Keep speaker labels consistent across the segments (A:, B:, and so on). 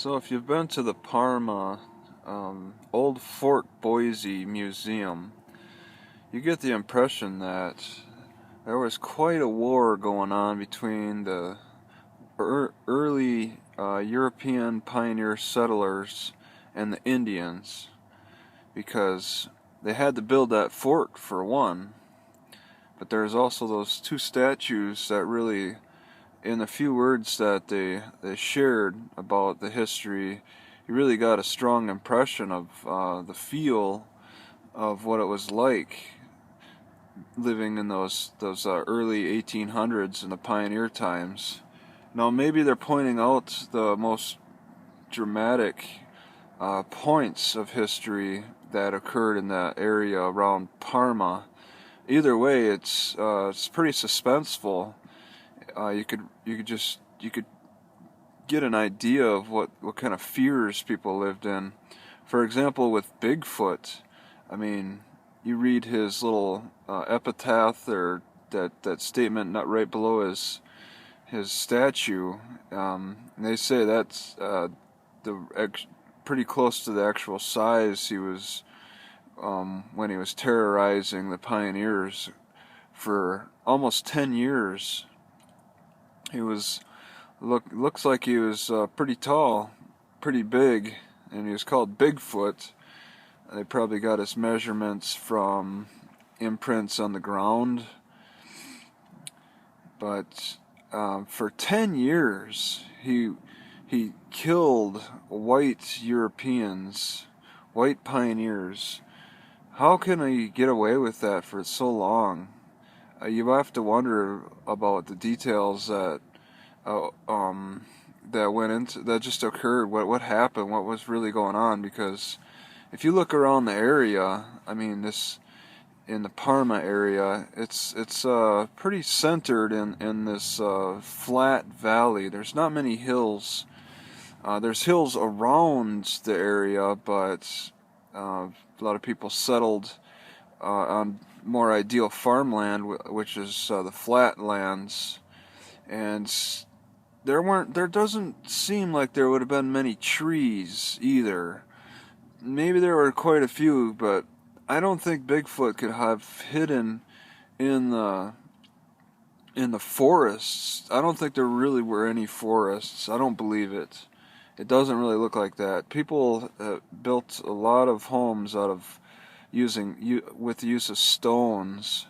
A: So if you've been to the Parma Old Fort Boise Museum, you get the impression that there was quite a war going on between the early European pioneer settlers and the Indians, because they had to build that fort for one, but there's also those two statues that really, in the few words that they shared about the history, you really got a strong impression of the feel of what it was like living in those early 1800s in the pioneer times. Now maybe they're pointing out the most dramatic points of history that occurred in that area around Parma. Either way, it's pretty suspenseful. You could get an idea of what kind of fears people lived in. For example, with Bigfoot, I mean, you read his little epitaph, or that statement not right below his statue. They say that's pretty close to the actual size he was when he was terrorizing the pioneers for almost 10 years. He was looks like he was pretty tall, pretty big, and he was called Bigfoot. They probably got his measurements from imprints on the ground. But for 10 years, he killed white Europeans, white pioneers. How can he get away with that for so long? You have to wonder about the details that that just occurred. What happened? What was really going on? Because if you look around the area, I mean, in the Parma area, it's pretty centered in this flat valley. There's not many hills. There's hills around the area, but a lot of people settled on more ideal farmland, which is the flatlands, and there doesn't seem like there would have been many trees either. Maybe there were quite a few, but I don't think Bigfoot could have hidden in the forests. I don't think there really were any forests. I don't believe it. It doesn't really look like that. People built a lot of homes out of with the use of stones.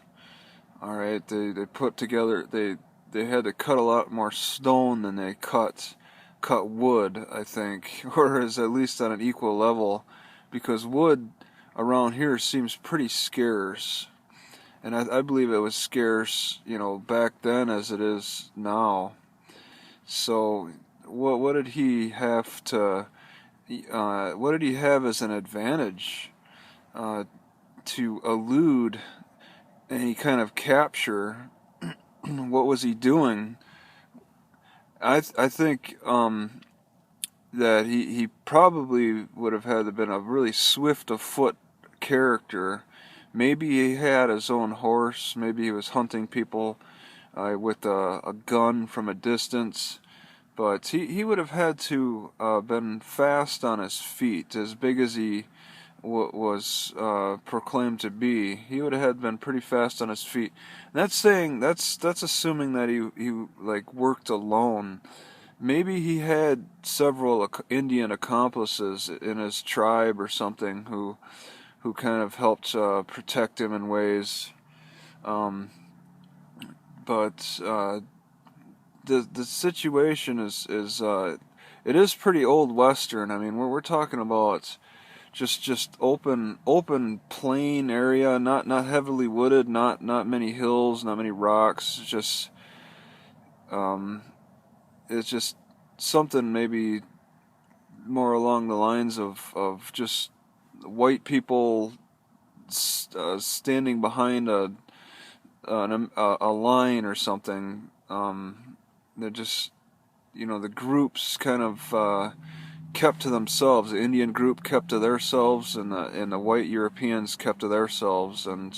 A: All right, they put together they had to cut a lot more stone than they cut wood, I think, or is at least on an equal level, because wood around here seems pretty scarce, and I believe it was scarce, back then as it is now. So what did he have to? What did he have as an advantage to elude any kind of capture? What was he doing? I think that he probably would have had to been a really swift of foot character. Maybe he had his own horse. Maybe he was hunting people with a gun from a distance. But he would have had to been fast on his feet, as big as he was proclaimed to be. He would have been pretty fast on his feet. And that's assuming that he like worked alone. Maybe he had several Indian accomplices in his tribe or something who kind of helped protect him in ways. But the situation is it is pretty old western. I mean, we're talking about just open plain area, not heavily wooded, not many hills, not many rocks. It's just something maybe more along the lines of just white people standing behind a line or something. They're just, the groups kind of kept to themselves. The Indian group kept to themselves, and the white Europeans kept to themselves, and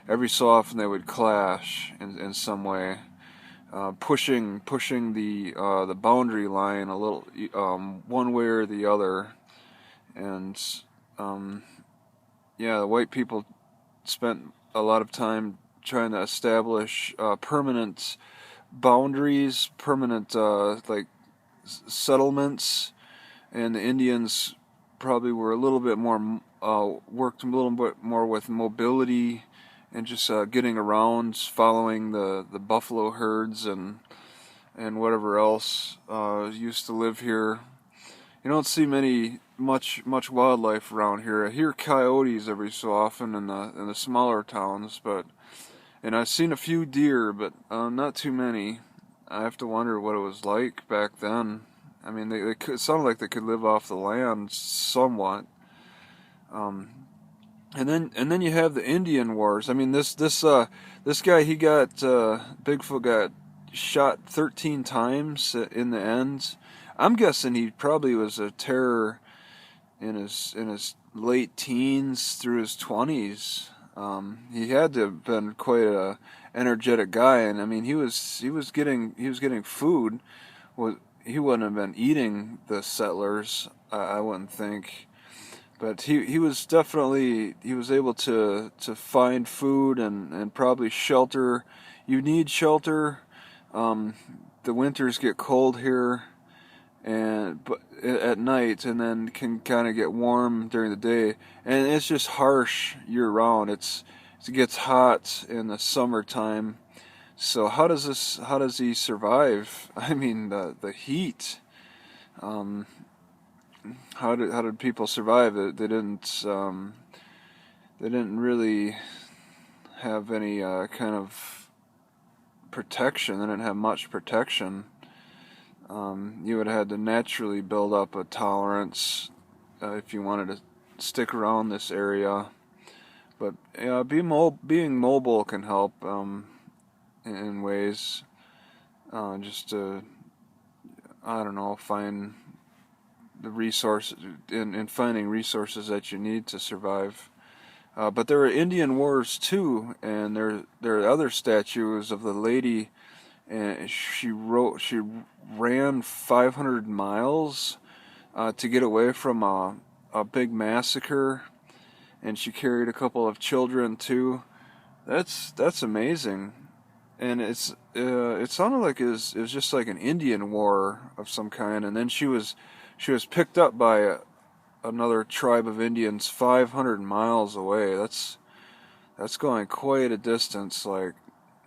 A: every so often they would clash in some way. pushing the boundary line a little, one way or the other. And um, yeah, the white people spent a lot of time trying to establish permanent boundaries, permanent like settlements, and the Indians probably were a little bit more worked a little bit more with mobility and just getting around, following the buffalo herds and whatever else used to live here. You don't see much wildlife around here. I hear coyotes every so often in the smaller towns, and I've seen a few deer, but not too many. I have to wonder what it was like back then. I mean, they could, it sounded like they could live off the land somewhat. Um, and then you have the Indian Wars. I mean, this guy, he got Bigfoot got shot 13 times in the end. I'm guessing he probably was a terror in his late teens through his 20s. He had to have been quite a energetic guy, and I mean he was getting food. Well, he wouldn't have been eating the settlers, I wouldn't think. But he was definitely, he was able to find food and probably shelter. You need shelter. Um, the winters get cold here, and but at night, and then can kind of get warm during the day, and it's just harsh year round. It gets hot in the summertime. So how does he survive? I mean, the heat. Um, how did people survive? They didn't really have any kind of protection. They didn't have much protection. You would have had to naturally build up a tolerance if you wanted to stick around this area. But being mobile can help in ways. Just to, I don't know, find the resources in finding resources that you need to survive. But there were Indian wars too, and there are other statues of the lady, and she ran 500 miles to get away from a big massacre, and she carried a couple of children too. That's amazing, and it sounded like it was just like an Indian war of some kind, and then she was picked up by another tribe of Indians 500 miles away. That's going quite a distance, like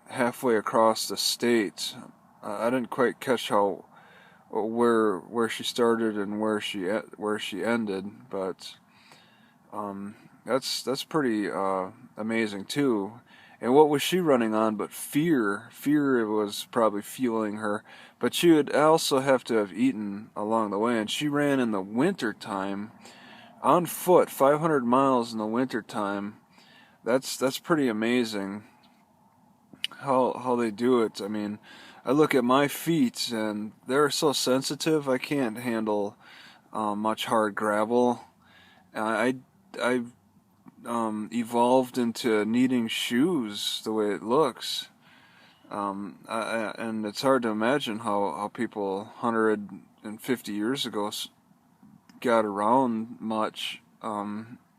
A: halfway across the state. I didn't quite catch how where she started and where she ended, but that's pretty amazing too. And what was she running on but fear? Fear was probably fueling her, but she would also have to have eaten along the way. And she ran in the winter time on foot, 500 miles in the winter time. That's pretty amazing how they do it. I mean, I look at my feet and they're so sensitive. I can't handle much hard gravel. I evolved into needing shoes the way it looks. And it's hard to imagine how people 150 years ago got around much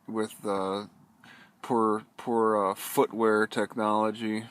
A: with poor footwear technology.